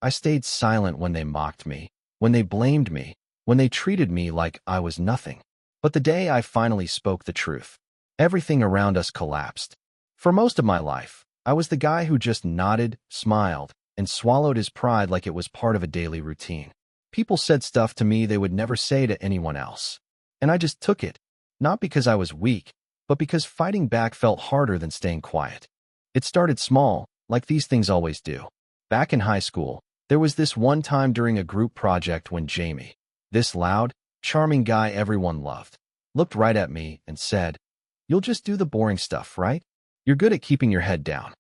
I stayed silent when they mocked me, when they blamed me, when they treated me like I was nothing. But the day I finally spoke the truth, everything around us collapsed. For most of my life, I was the guy who just nodded, smiled, and swallowed his pride like it was part of a daily routine. People said stuff to me they would never say to anyone else. And I just took it, not because I was weak, but because fighting back felt harder than staying quiet. It started small, like these things always do. Back in high school, there was this one time during a group project when Jamie, this loud, charming guy everyone loved, looked right at me and said, "You'll just do the boring stuff, right? You're good at keeping your head down."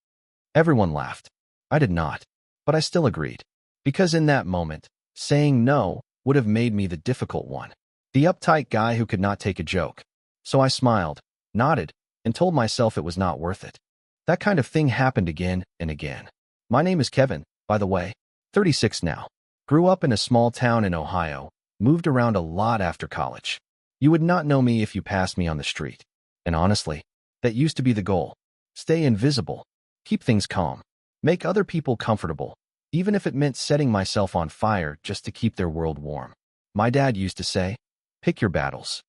Everyone laughed. I did not, but I still agreed. Because in that moment, saying no would have made me the difficult one, the uptight guy who could not take a joke. So I smiled, nodded, and told myself it was not worth it. That kind of thing happened again and again. My name is Kevin, by the way, 36 now. Grew up in a small town in Ohio, moved around a lot after college. You would not know me if you passed me on the street. And honestly, that used to be the goal. Stay invisible, keep things calm, make other people comfortable, even if it meant setting myself on fire just to keep their world warm. My dad used to say, "Pick your battles."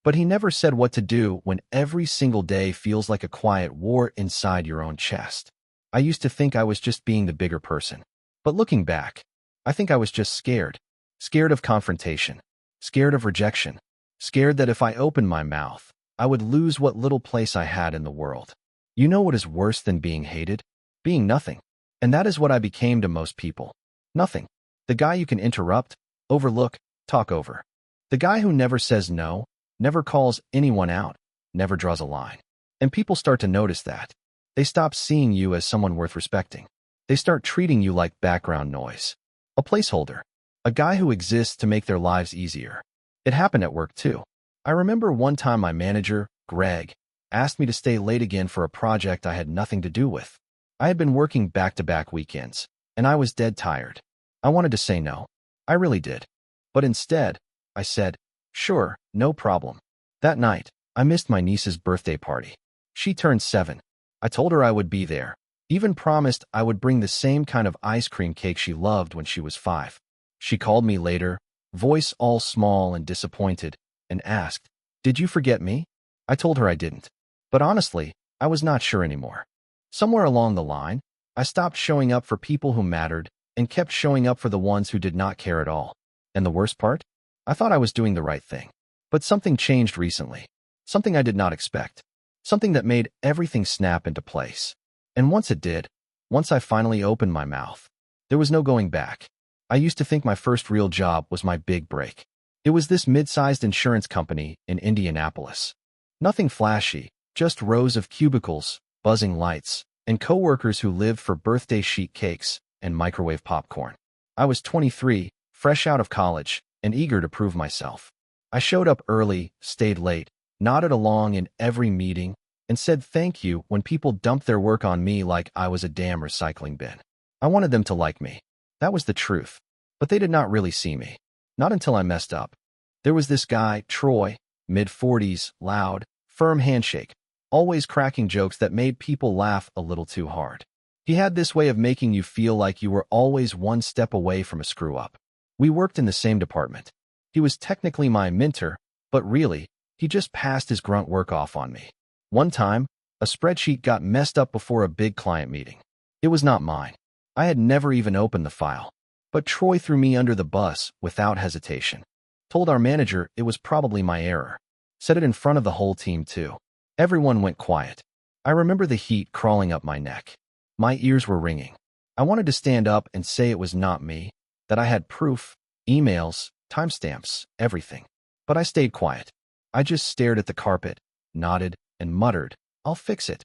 But he never said what to do when every single day feels like a quiet war inside your own chest. I used to think I was just being the bigger person. But looking back, I think I was just scared. Scared of confrontation. Scared of rejection. Scared that if I opened my mouth, I would lose what little place I had in the world. You know what is worse than being hated? Being nothing. And that is what I became to most people. Nothing. The guy you can interrupt, overlook, talk over. The guy who never says no, never calls anyone out, never draws a line. And people start to notice that. They stop seeing you as someone worth respecting. They start treating you like background noise. A placeholder. A guy who exists to make their lives easier. It happened at work too. I remember one time my manager, Greg, asked me to stay late again for a project I had nothing to do with. I had been working back-to-back weekends, and I was dead tired. I wanted to say no. I really did. But instead, I said, "Sure, no problem." That night, I missed my niece's birthday party. She turned 7. I told her I would be there, even promised I would bring the same kind of ice cream cake she loved when she was 5. She called me later, voice all small and disappointed, and asked, "Did you forget me?" I told her I didn't. But honestly, I was not sure anymore. Somewhere along the line, I stopped showing up for people who mattered and kept showing up for the ones who did not care at all. And the worst part? I thought I was doing the right thing. But something changed recently. Something I did not expect. Something that made everything snap into place. And once it did, once I finally opened my mouth, there was no going back. I used to think my first real job was my big break. It was this mid-sized insurance company in Indianapolis. Nothing flashy, just rows of cubicles, buzzing lights, and coworkers who lived for birthday sheet cakes and microwave popcorn. I was 23, fresh out of college, and eager to prove myself. I showed up early, stayed late, nodded along in every meeting, and said thank you when people dumped their work on me like I was a damn recycling bin. I wanted them to like me. That was the truth. But they did not really see me. Not until I messed up. There was this guy, Troy, mid-40s, loud, firm handshake, always cracking jokes that made people laugh a little too hard. He had this way of making you feel like you were always one step away from a screw-up. We worked in the same department. He was technically my mentor, but really, he just passed his grunt work off on me. One time, a spreadsheet got messed up before a big client meeting. It was not mine. I had never even opened the file. But Troy threw me under the bus without hesitation. Told our manager it was probably my error. Said it in front of the whole team too. Everyone went quiet. I remember the heat crawling up my neck. My ears were ringing. I wanted to stand up and say it was not me, that I had proof, emails, timestamps, everything. But I stayed quiet. I just stared at the carpet, nodded, and muttered, "I'll fix it."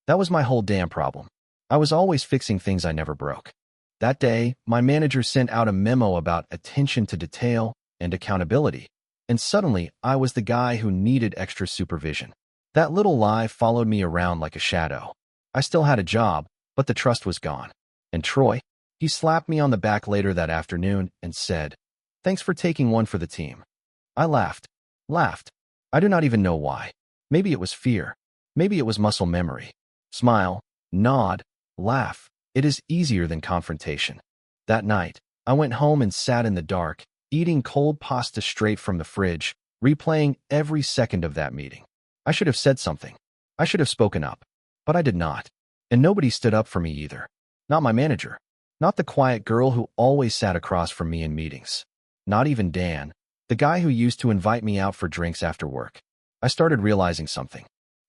That was my whole damn problem. I was always fixing things I never broke. That day, my manager sent out a memo about attention to detail and accountability, and suddenly I was the guy who needed extra supervision. That little lie followed me around like a shadow. I still had a job, but the trust was gone. And Troy, he slapped me on the back later that afternoon and said, "Thanks for taking one for the team." I laughed. I do not even know why. Maybe it was fear. Maybe it was muscle memory. Smile, nod, laugh. It is easier than confrontation. That night, I went home and sat in the dark, eating cold pasta straight from the fridge, replaying every second of that meeting. I should have said something. I should have spoken up. But I did not. And nobody stood up for me either. Not my manager. Not the quiet girl who always sat across from me in meetings. Not even Dan, the guy who used to invite me out for drinks after work. I started realizing something.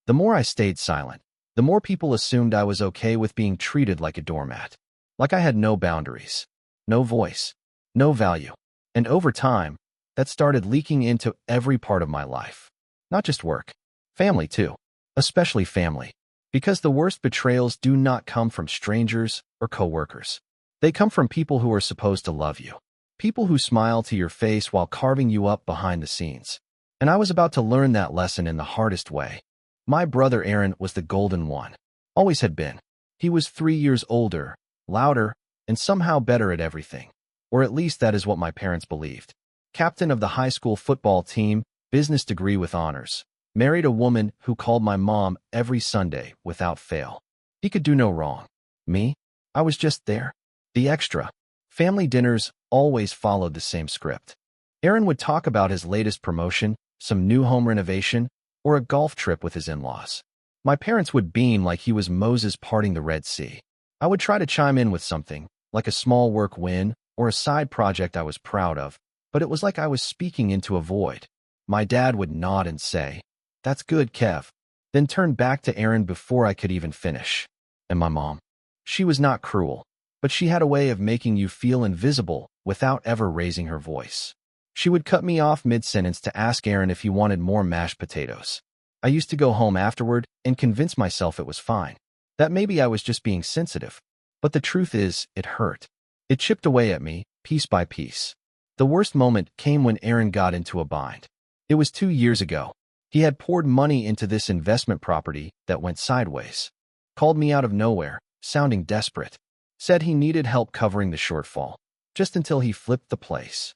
The more I stayed silent, the more people assumed I was okay with being treated like a doormat. Like I had no boundaries, no voice, no value. And over time, that started leaking into every part of my life. Not just work. Family too. Especially family. Because the worst betrayals do not come from strangers or coworkers. They come from people who are supposed to love you. People who smile to your face while carving you up behind the scenes. And I was about to learn that lesson in the hardest way. My brother Aaron was the golden one. Always had been. He was 3 years older, louder, and somehow better at everything. Or at least that is what my parents believed. Captain of the high school football team, business degree with honors. Married a woman who called my mom every Sunday without fail. He could do no wrong. Me? I was just there. The extra. Family dinners always followed the same script. Aaron would talk about his latest promotion, some new home renovation, or a golf trip with his in-laws. My parents would beam like he was Moses parting the Red Sea. I would try to chime in with something, like a small work win or a side project I was proud of, but it was like I was speaking into a void. My dad would nod and say, "That's good, Kev," then turn back to Aaron before I could even finish. And my mom? She was not cruel, but she had a way of making you feel invisible without ever raising her voice. She would cut me off mid-sentence to ask Aaron if he wanted more mashed potatoes. I used to go home afterward and convince myself it was fine, that maybe I was just being sensitive. But the truth is, it hurt. It chipped away at me, piece by piece. The worst moment came when Aaron got into a bind. It was 2 years ago. He had poured money into this investment property that went sideways. Called me out of nowhere, sounding desperate. Said he needed help covering the shortfall, just until he flipped the place.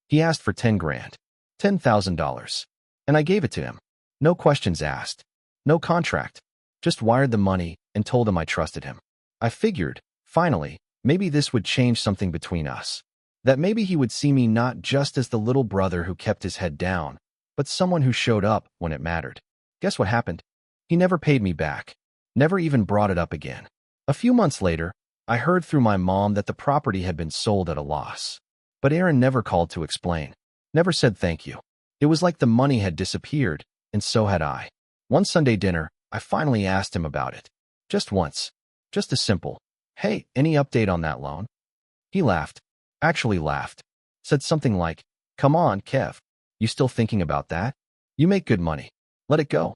He asked for 10 grand, $10,000, and I gave it to him. No questions asked, no contract, just wired the money and told him I trusted him. I figured, finally, maybe this would change something between us. That maybe he would see me not just as the little brother who kept his head down, but someone who showed up when it mattered. Guess what happened? He never paid me back, never even brought it up again. A few months later, I heard through my mom that the property had been sold at a loss. But Aaron never called to explain, never said thank you. It was like the money had disappeared, and so had I. One Sunday dinner, I finally asked him about it. Just once. Just a simple, "Hey, any update on that loan?" He laughed. Actually laughed. Said something like, "Come on, Kev. You still thinking about that? You make good money. Let it go."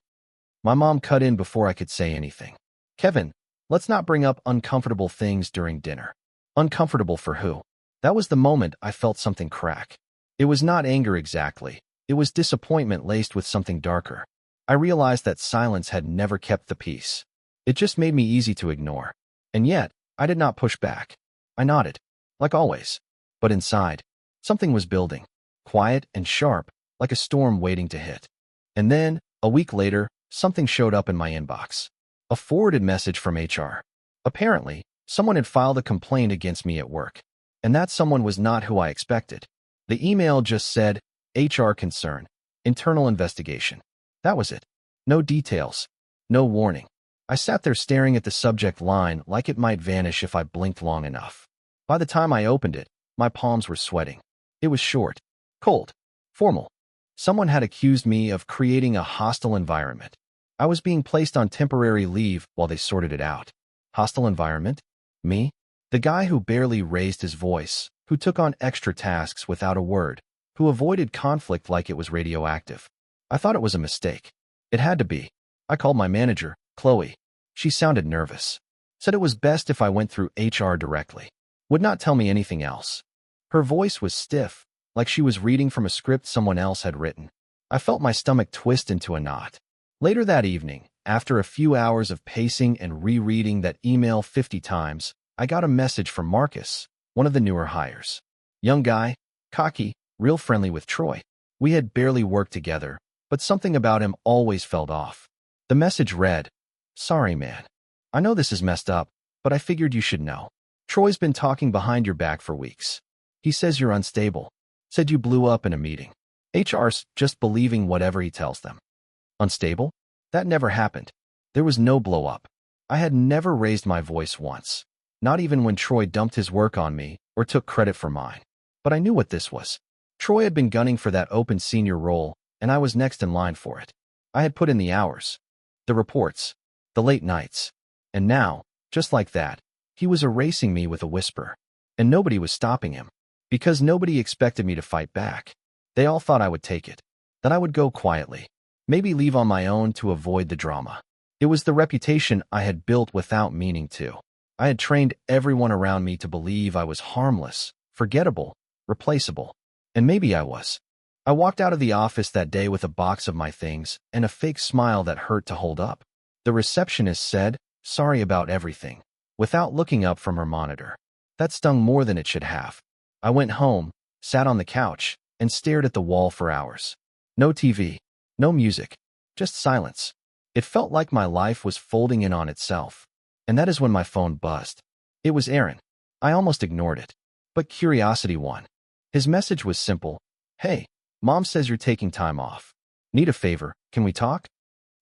My mom cut in before I could say anything. "Kevin, let's not bring up uncomfortable things during dinner." Uncomfortable for who? That was the moment I felt something crack. It was not anger exactly. It was disappointment laced with something darker. I realized that silence had never kept the peace. It just made me easy to ignore. And yet, I did not push back. I nodded, like always. But inside, something was building. Quiet and sharp, like a storm waiting to hit. And then, a week later, something showed up in my inbox. A forwarded message from HR. Apparently, someone had filed a complaint against me at work. And that someone was not who I expected. The email just said, "HR concern, internal investigation." That was it. No details. No warning. I sat there staring at the subject line like it might vanish if I blinked long enough. By the time I opened it, my palms were sweating. It was short, cold, formal. Someone had accused me of creating a hostile environment. I was being placed on temporary leave while they sorted it out. Hostile environment? Me? The guy who barely raised his voice, who took on extra tasks without a word, who avoided conflict like it was radioactive. I thought it was a mistake. It had to be. I called my manager, Chloe. She sounded nervous. Said it was best if I went through HR directly. Would not tell me anything else. Her voice was stiff, like she was reading from a script someone else had written. I felt my stomach twist into a knot. Later that evening, after a few hours of pacing and rereading that email 50 times, I got a message from Marcus, one of the newer hires. Young guy, cocky, real friendly with Troy. We had barely worked together, but something about him always felt off. The message read, "Sorry, man. I know this is messed up, but I figured you should know. Troy's been talking behind your back for weeks. He says you're unstable. Said you blew up in a meeting. HR's just believing whatever he tells them. Unstable? That never happened. There was no blow up. I had never raised my voice once. Not even when Troy dumped his work on me or took credit for mine. But I knew what this was. Troy had been gunning for that open senior role, and I was next in line for it. I had put in the hours, the reports, the late nights. And now, just like that, he was erasing me with a whisper. And nobody was stopping him. Because nobody expected me to fight back. They all thought I would take it. That I would go quietly. Maybe leave on my own to avoid the drama. It was the reputation I had built without meaning to. I had trained everyone around me to believe I was harmless, forgettable, replaceable. And maybe I was. I walked out of the office that day with a box of my things and a fake smile that hurt to hold up. The receptionist said, "Sorry about everything," without looking up from her monitor. That stung more than it should have. I went home, sat on the couch, and stared at the wall for hours. No TV, no music, just silence. It felt like my life was folding in on itself. And that is when my phone buzzed. It was Aaron. I almost ignored it. But curiosity won. His message was simple. "Hey, Mom says you're taking time off. Need a favor, can we talk?"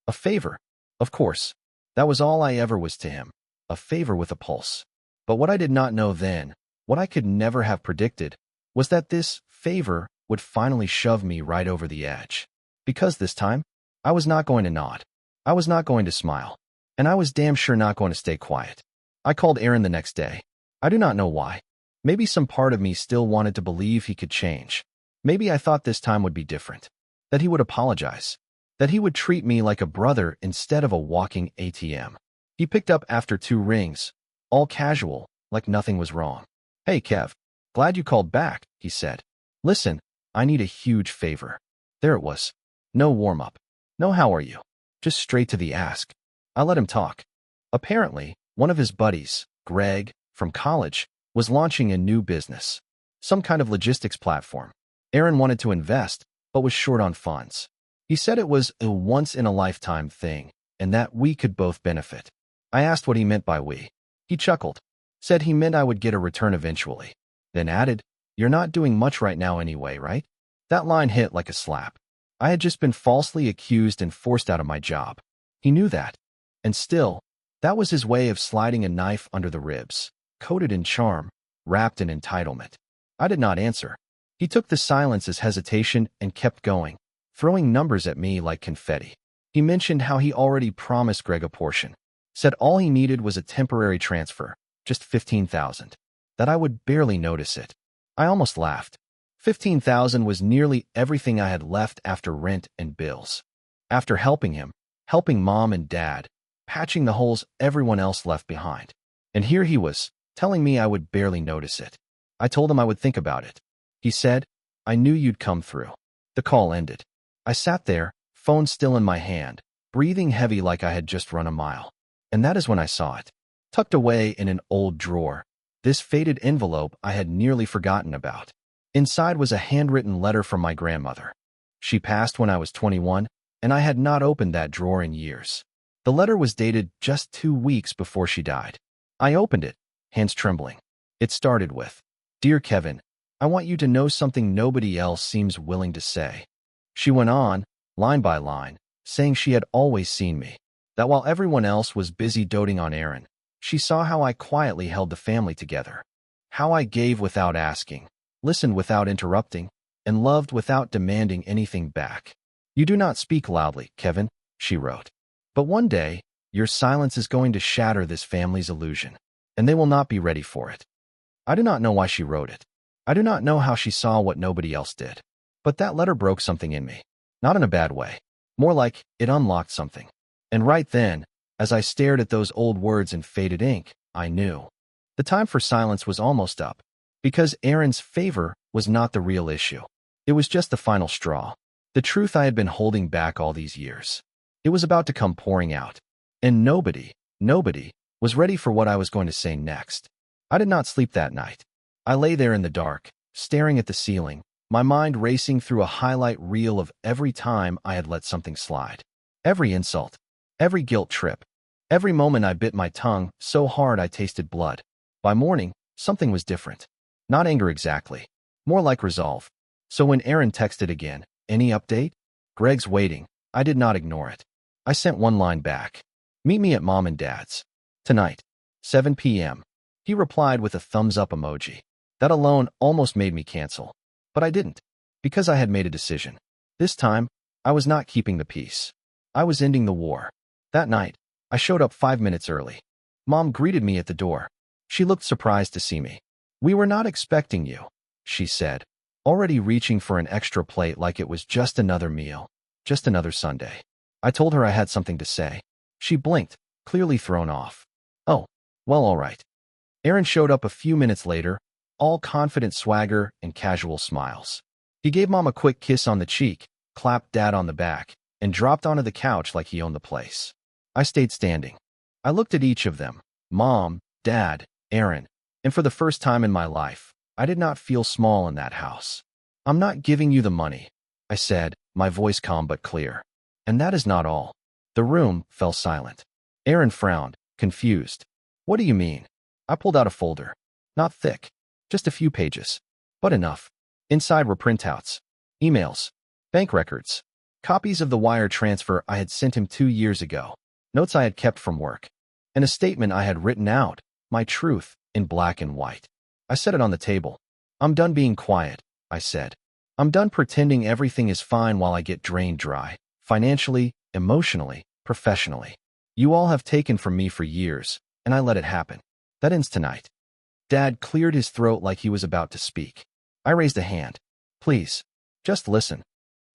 A favor. Of course. That was all I ever was to him. A favor with a pulse. But what I did not know then, what I could never have predicted, was that this favor would finally shove me right over the edge. Because this time, I was not going to nod. I was not going to smile. And I was damn sure not going to stay quiet. I called Aaron the next day. I do not know why. Maybe some part of me still wanted to believe he could change. Maybe I thought this time would be different. That he would apologize. That he would treat me like a brother instead of a walking ATM. He picked up after 2 rings, all casual, like nothing was wrong. "Hey, Kev. Glad you called back," he said. "Listen, I need a huge favor." There it was. No warm-up. No how are you. Just straight to the ask. I let him talk. Apparently, one of his buddies, Greg, from college, was launching a new business. Some kind of logistics platform. Aaron wanted to invest, but was short on funds. He said it was a once-in-a-lifetime thing, and that we could both benefit. I asked what he meant by we. He chuckled. Said he meant I would get a return eventually. Then added, "You're not doing much right now anyway, right?" That line hit like a slap. I had just been falsely accused and forced out of my job. He knew that. And still, that was his way of sliding a knife under the ribs, coated in charm, wrapped in entitlement. I did not answer. He took the silence as hesitation and kept going, throwing numbers at me like confetti. He mentioned how he already promised Greg a portion. Said all he needed was a temporary transfer, just $15,000. That I would barely notice it. I almost laughed. $15,000 was nearly everything I had left after rent and bills. After helping him, helping Mom and Dad, patching the holes everyone else left behind. And here he was, telling me I would barely notice it. I told him I would think about it. He said, "I knew you'd come through." The call ended. I sat there, phone still in my hand, breathing heavy like I had just run a mile. And that is when I saw it. Tucked away in an old drawer, this faded envelope I had nearly forgotten about. Inside was a handwritten letter from my grandmother. She passed when I was 21, and I had not opened that drawer in years. The letter was dated just 2 weeks before she died. I opened it, hands trembling. It started with, "Dear Kevin, I want you to know something nobody else seems willing to say." She went on, line by line, saying she had always seen me. That while everyone else was busy doting on Aaron, she saw how I quietly held the family together. How I gave without asking, listened without interrupting, and loved without demanding anything back. "You do not speak loudly, Kevin," she wrote. "But one day, your silence is going to shatter this family's illusion, and they will not be ready for it." I do not know why she wrote it. I do not know how she saw what nobody else did. But that letter broke something in me. Not in a bad way. More like it unlocked something. And right then, as I stared at those old words in faded ink, I knew. The time for silence was almost up. Because Aaron's favor was not the real issue. It was just the final straw. The truth I had been holding back all these years. It was about to come pouring out. And nobody was ready for what I was going to say next. I did not sleep that night. I lay there in the dark, staring at the ceiling, my mind racing through a highlight reel of every time I had let something slide. Every insult, every guilt trip, every moment I bit my tongue so hard I tasted blood. By morning, something was different. Not anger exactly. More like resolve. So when Aaron texted again, "Any update? Greg's waiting," I did not ignore it. I sent one line back. "Meet me at Mom and Dad's. Tonight. 7 p.m. He replied with a thumbs-up emoji. That alone almost made me cancel. But I didn't. Because I had made a decision. This time, I was not keeping the peace. I was ending the war. That night, I showed up 5 minutes early. Mom greeted me at the door. She looked surprised to see me. "We were not expecting you," she said, already reaching for an extra plate like it was just another meal, just another Sunday. I told her I had something to say. She blinked, clearly thrown off. "Oh, well, all right." Aaron showed up a few minutes later, all confident swagger and casual smiles. He gave Mom a quick kiss on the cheek, clapped Dad on the back, and dropped onto the couch like he owned the place. I stayed standing. I looked at each of them, Mom, Dad, Aaron, and for the first time in my life, I did not feel small in that house. "I'm not giving you the money," I said, my voice calm but clear. And that is not all. The room fell silent. Aaron frowned, confused. "What do you mean?" I pulled out a folder. Not thick, just a few pages, but enough. Inside were printouts, emails, bank records, copies of the wire transfer I had sent him 2 years ago, notes I had kept from work, and a statement I had written out, my truth, in black and white. I set it on the table. "I'm done being quiet," I said. "I'm done pretending everything is fine while I get drained dry, financially, emotionally, professionally. You all have taken from me for years, and I let it happen. That ends tonight." Dad cleared his throat like he was about to speak. I raised a hand. "Please, just listen."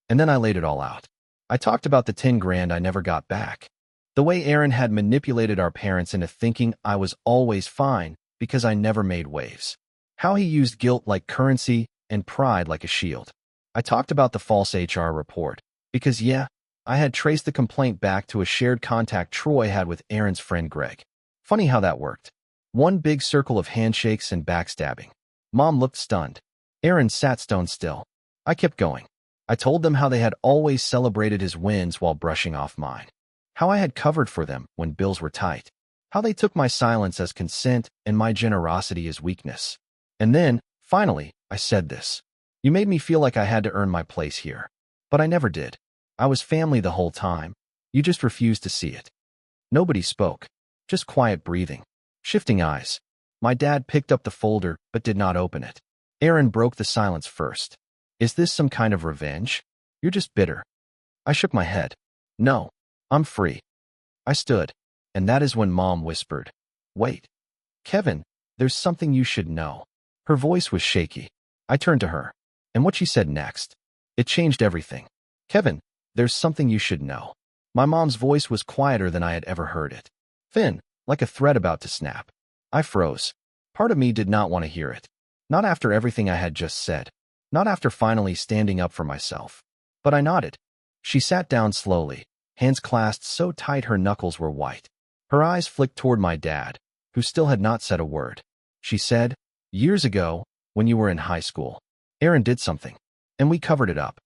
And then I laid it all out. I talked about the 10 grand I never got back. The way Aaron had manipulated our parents into thinking I was always fine because I never made waves. How he used guilt like currency and pride like a shield. I talked about the false HR report because, yeah, I had traced the complaint back to a shared contact Troy had with Aaron's friend Greg. Funny how that worked. One big circle of handshakes and backstabbing. Mom looked stunned. Aaron sat stone still. I kept going. I told them how they had always celebrated his wins while brushing off mine. How I had covered for them when bills were tight. How they took my silence as consent and my generosity as weakness. And then, finally, I said this. "You made me feel like I had to earn my place here. But I never did. I was family the whole time. You just refused to see it." Nobody spoke. Just quiet breathing. Shifting eyes. My dad picked up the folder but did not open it. Aaron broke the silence first. "Is this some kind of revenge? You're just bitter." I shook my head. "No, I'm free." I stood, and that is when Mom whispered, "Wait. Kevin, there's something you should know." Her voice was shaky. I turned to her, and what she said next, it changed everything. "Kevin, there's something you should know." My mom's voice was quieter than I had ever heard it. Thin, like a thread about to snap. I froze. Part of me did not want to hear it. Not after everything I had just said. Not after finally standing up for myself. But I nodded. She sat down slowly, hands clasped so tight her knuckles were white. Her eyes flicked toward my dad, who still had not said a word. She said, "Years ago, when you were in high school, Aaron did something, and we covered it up."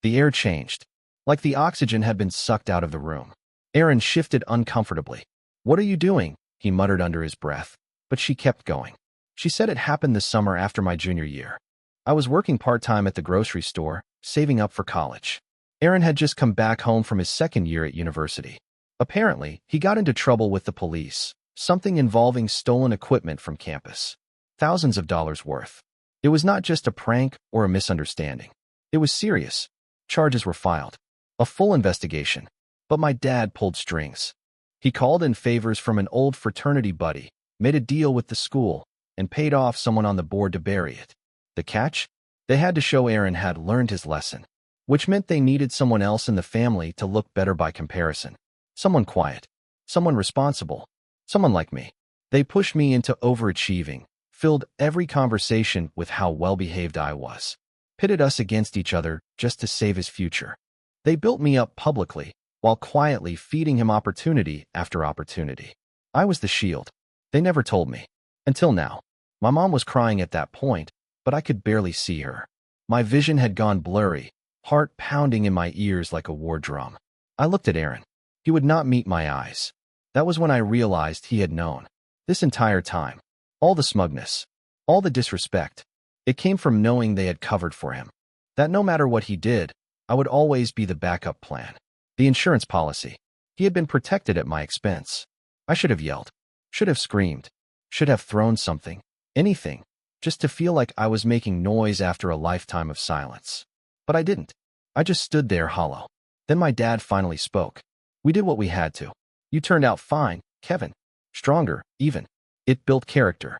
The air changed, like the oxygen had been sucked out of the room. Aaron shifted uncomfortably. "What are you doing?" he muttered under his breath, but she kept going. She said it happened the summer after my junior year. I was working part-time at the grocery store, saving up for college. Aaron had just come back home from his second year at university. Apparently, he got into trouble with the police, something involving stolen equipment from campus. Thousands of dollars worth. It was not just a prank or a misunderstanding. It was serious. Charges were filed. A full investigation. But my dad pulled strings. He called in favors from an old fraternity buddy, made a deal with the school, and paid off someone on the board to bury it. The catch? They had to show Aaron had learned his lesson, which meant they needed someone else in the family to look better by comparison. Someone quiet. Someone responsible. Someone like me. They pushed me into overachieving, filled every conversation with how well-behaved I was, pitted us against each other just to save his future. They built me up publicly, while quietly feeding him opportunity after opportunity. I was the shield. They never told me. Until now. My mom was crying at that point, but I could barely see her. My vision had gone blurry, heart pounding in my ears like a war drum. I looked at Aaron. He would not meet my eyes. That was when I realized he had known. This entire time. All the smugness, all the disrespect. It came from knowing they had covered for him. That no matter what he did, I would always be the backup plan. The insurance policy. He had been protected at my expense. I should have yelled, should have screamed, should have thrown something, anything, just to feel like I was making noise after a lifetime of silence. But I didn't. I just stood there hollow. Then my dad finally spoke. We did what we had to. You turned out fine, Kevin. Stronger, even. It built character.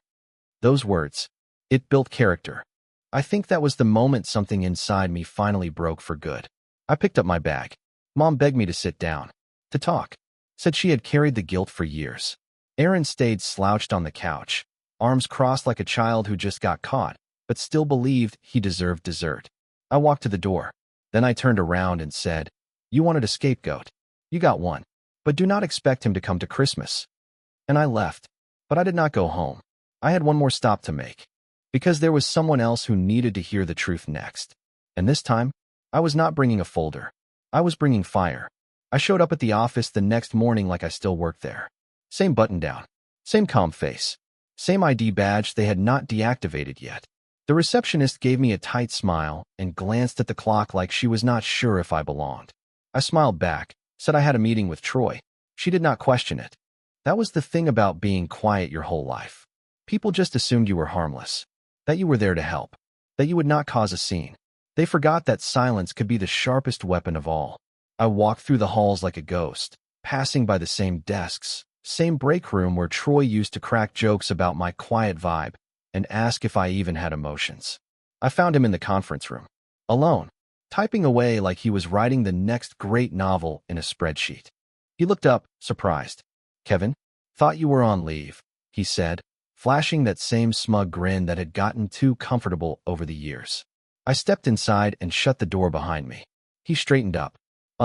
Those words. It built character. I think that was the moment something inside me finally broke for good. I picked up my bag. Mom begged me to sit down, to talk. Said she had carried the guilt for years. Aaron stayed slouched on the couch, arms crossed like a child who just got caught, but still believed he deserved dessert. I walked to the door. Then I turned around and said, "You wanted a scapegoat. You got one. But do not expect him to come to Christmas." And I left. But I did not go home. I had one more stop to make. Because there was someone else who needed to hear the truth next. And this time, I was not bringing a folder. I was bringing fire. I showed up at the office the next morning like I still worked there. Same button down. Same calm face. Same ID badge they had not deactivated yet. The receptionist gave me a tight smile and glanced at the clock like she was not sure if I belonged. I smiled back, said I had a meeting with Troy. She did not question it. That was the thing about being quiet your whole life. People just assumed you were harmless, that you were there to help, that you would not cause a scene. They forgot that silence could be the sharpest weapon of all. I walked through the halls like a ghost, passing by the same desks, same break room where Troy used to crack jokes about my quiet vibe and ask if I even had emotions. I found him in the conference room, alone, typing away like he was writing the next great novel in a spreadsheet. He looked up, surprised. "Kevin, thought you were on leave," he said, flashing that same smug grin that had gotten too comfortable over the years. I stepped inside and shut the door behind me. He straightened up.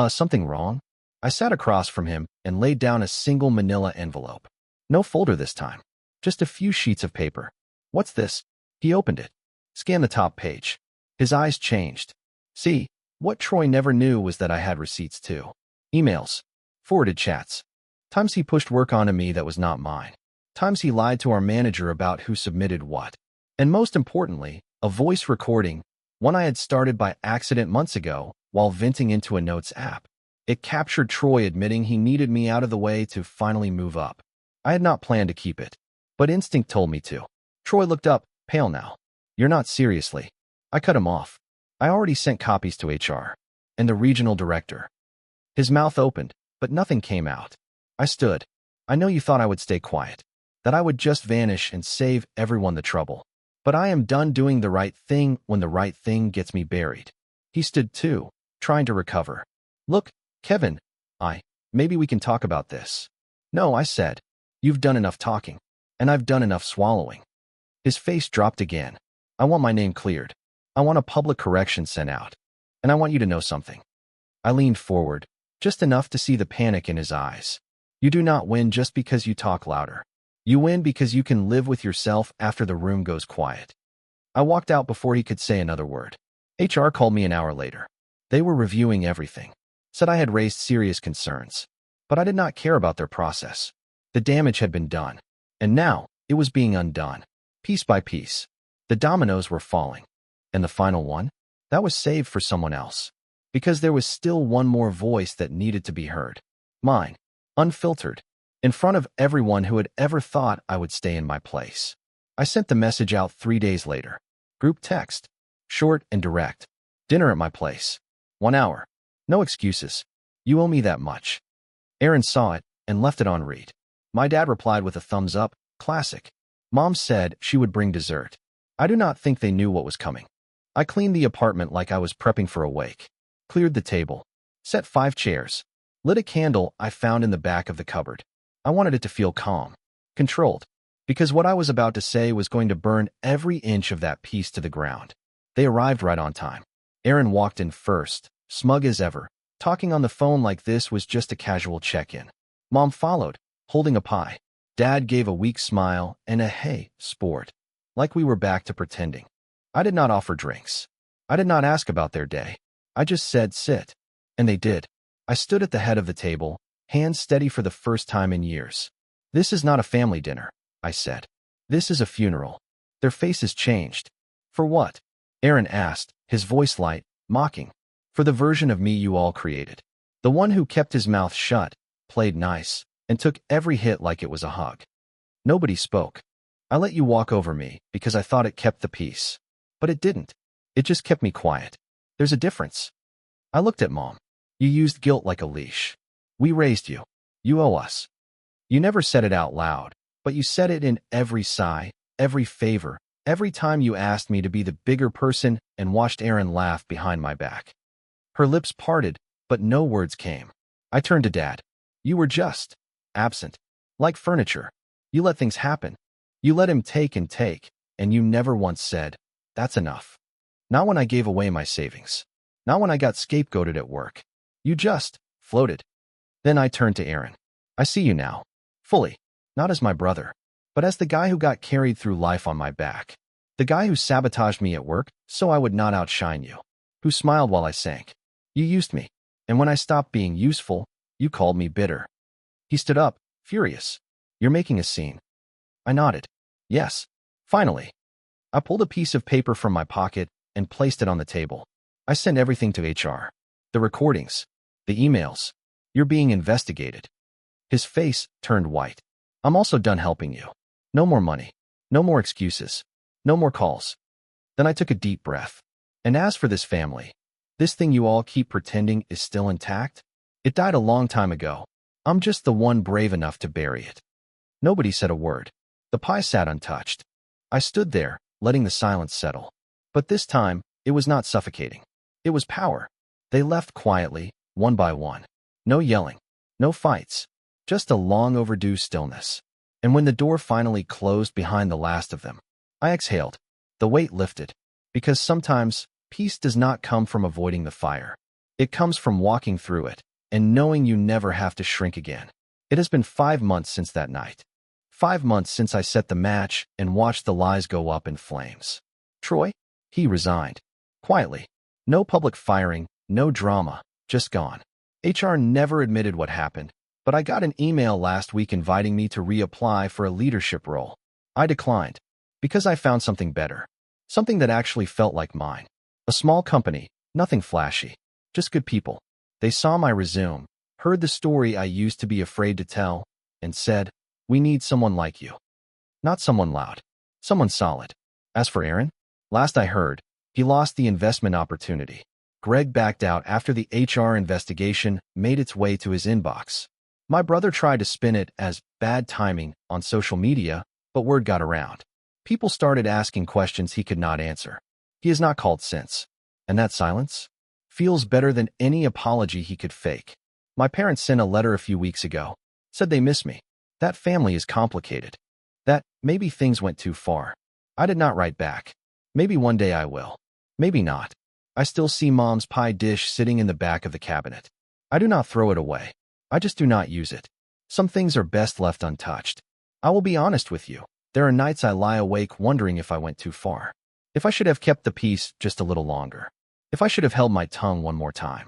Something wrong?" I sat across from him and laid down a single manila envelope. No folder this time. Just a few sheets of paper. "What's this?" He opened it. Scanned the top page. His eyes changed. See, what Troy never knew was that I had receipts too. Emails. Forwarded chats. Times he pushed work onto me that was not mine. Times he lied to our manager about who submitted what. And most importantly, a voice recording, one I had started by accident months ago while venting into a notes app. It captured Troy admitting he needed me out of the way to finally move up. I had not planned to keep it, but instinct told me to. Troy looked up, pale now. "You're not seriously." I cut him off. I already sent copies to HR and the regional director. His mouth opened, but nothing came out. I stood. "I know you thought I would stay quiet, that I would just vanish and save everyone the trouble. But I am done doing the right thing when the right thing gets me buried." He stood too, trying to recover. "Look, Kevin, maybe we can talk about this." "No," I said. "You've done enough talking, and I've done enough swallowing." His face dropped again. "I want my name cleared. I want a public correction sent out. And I want you to know something." I leaned forward, just enough to see the panic in his eyes. "You do not win just because you talk louder. You win because you can live with yourself after the room goes quiet." I walked out before he could say another word. HR called me an hour later. They were reviewing everything. Said I had raised serious concerns. But I did not care about their process. The damage had been done. And now, it was being undone. Piece by piece. The dominoes were falling. And the final one? That was saved for someone else. Because there was still one more voice that needed to be heard. Mine. Unfiltered. In front of everyone who had ever thought I would stay in my place. I sent the message out 3 days later. Group text. Short and direct. "Dinner at my place. 1 hour. No excuses. You owe me that much." Aaron saw it and left it on read. My dad replied with a thumbs up. Classic. Mom said she would bring dessert. I do not think they knew what was coming. I cleaned the apartment like I was prepping for a wake. Cleared the table. Set 5 chairs. Lit a candle I found in the back of the cupboard. I wanted it to feel calm. Controlled. Because what I was about to say was going to burn every inch of that piece to the ground. They arrived right on time. Aaron walked in first, smug as ever. Talking on the phone like this was just a casual check-in. Mom followed, holding a pie. Dad gave a weak smile and a "hey, sport." Like we were back to pretending. I did not offer drinks. I did not ask about their day. I just said sit. And they did. I stood at the head of the table, hands steady for the first time in years. "This is not a family dinner," I said. This is a funeral. Their faces changed. For what? Aaron asked, his voice light, mocking. For the version of me you all created. The one who kept his mouth shut, played nice, and took every hit like it was a hug. Nobody spoke. I let you walk over me because I thought it kept the peace. But it didn't. It just kept me quiet. There's a difference. I looked at Mom. You used guilt like a leash. We raised you. You owe us. You never said it out loud, but you said it in every sigh, every favor, every time you asked me to be the bigger person and watched Aaron laugh behind my back. Her lips parted, but no words came. I turned to Dad. You were just absent. Like furniture. You let things happen. You let him take, and you never once said, that's enough. Not when I gave away my savings. Not when I got scapegoated at work. You just floated. Then I turned to Aaron. I see you now. Fully. Not as my brother, but as the guy who got carried through life on my back. The guy who sabotaged me at work so I would not outshine you. Who smiled while I sank. You used me. And when I stopped being useful, you called me bitter. He stood up, furious. You're making a scene. I nodded. Yes. Finally. I pulled a piece of paper from my pocket and placed it on the table. I sent everything to HR. The recordings. The emails. You're being investigated. His face turned white. I'm also done helping you. No more money. No more excuses. No more calls. Then I took a deep breath. And as for this family, this thing you all keep pretending is still intact, it died a long time ago. I'm just the one brave enough to bury it. Nobody said a word. The pie sat untouched. I stood there, letting the silence settle. But this time, it was not suffocating. It was power. They left quietly, one by one. No yelling. No fights. Just a long overdue stillness. And when the door finally closed behind the last of them, I exhaled. The weight lifted. Because sometimes, peace does not come from avoiding the fire. It comes from walking through it, and knowing you never have to shrink again. It has been 5 months since that night. 5 months since I set the match and watched the lies go up in flames. Troy? He resigned. Quietly. No public firing, no drama, just gone. HR never admitted what happened, but I got an email last week inviting me to reapply for a leadership role. I declined. Because I found something better. Something that actually felt like mine. A small company, nothing flashy. Just good people. They saw my resume, heard the story I used to be afraid to tell, and said, we need someone like you. Not someone loud. Someone solid. As for Aaron, last I heard, he lost the investment opportunity. Greg backed out after the HR investigation made its way to his inbox. My brother tried to spin it as bad timing on social media, but word got around. People started asking questions he could not answer. He has not called since. And that silence feels better than any apology he could fake. My parents sent a letter a few weeks ago. Said they miss me. That family is complicated. That maybe things went too far. I did not write back. Maybe one day I will. Maybe not. I still see Mom's pie dish sitting in the back of the cabinet. I do not throw it away. I just do not use it. Some things are best left untouched. I will be honest with you. There are nights I lie awake wondering if I went too far. If I should have kept the peace just a little longer. If I should have held my tongue one more time.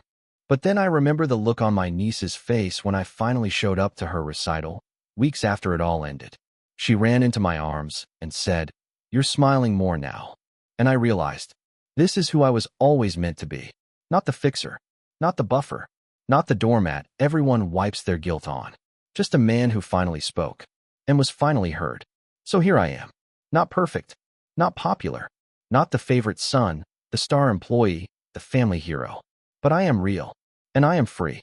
But then I remember the look on my niece's face when I finally showed up to her recital, weeks after it all ended. She ran into my arms and said, you're smiling more now. And I realized, this is who I was always meant to be. Not the fixer. Not the buffer. Not the doormat everyone wipes their guilt on. Just a man who finally spoke. And was finally heard. So here I am. Not perfect. Not popular. Not the favorite son, the star employee, the family hero. But I am real. And I am free.